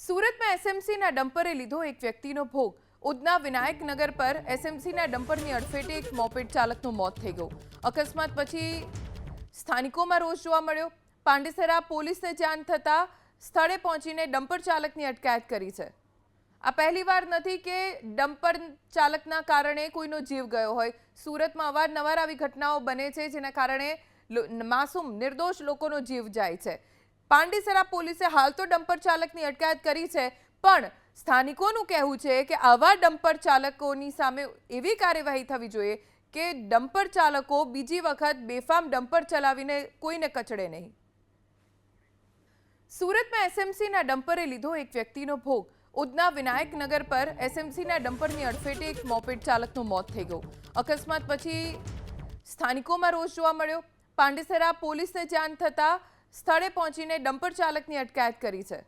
સુરતમાં એસએમસીના ડમ્પરે લીધો એક વ્યક્તિનો ભોગ। ઉધના વિનાયકનગર પર એસએમસીના ડમ્પરની અડફેટે એક મોપેડ ચાલકનું મોત થઈ ગયું। અકસ્માત પછી સ્થાનિકોમાં રોષ જોવા મળ્યો। પાંડેસરા પોલીસને જાણ થતાં સ્થળે પહોંચીને ડમ્પર ચાલકની અટકાયત કરી છે। આ પહેલીવાર નથી કે ડમ્પર ચાલકના કારણે કોઈનો જીવ ગયો હોય। સુરતમાં અવારનવાર આવી ઘટનાઓ બને છે, જેના કારણે માસૂમ નિર્દોષ લોકોનો જીવ જાય છે। પાંડેસરા પોલીસે હાલ તો ડમ્પર ચાલકની અટકાયત કરી છે, પણ સ્થાનિકોનું કહેવું છે કે આવા ડમ્પર ચાલકોની સામે એવી કાર્યવાહી થવી જોઈએ કે ડમ્પર ચાલકો બીજી વખત બેફામ ડમ્પર ચલાવીને કોઈને કચડે નહીં। સુરતમાં એસએમસીના ડમ્પરે લીધો એક વ્યક્તિનો ભોગ। ઉધના વિનાયકનગર પર એસએમસીના ડમ્પરની અડફેટે એક મોપેડ ચાલકનું મોત થઈ ગયું। અકસ્માત પછી સ્થાનિકોમાં રોષ જોવા મળ્યો। પાંડેસરા પોલીસને જાણ થતાં સ્થળે પહોંચીને ડમ્પર ચાલકની અટકાયત કરી છે।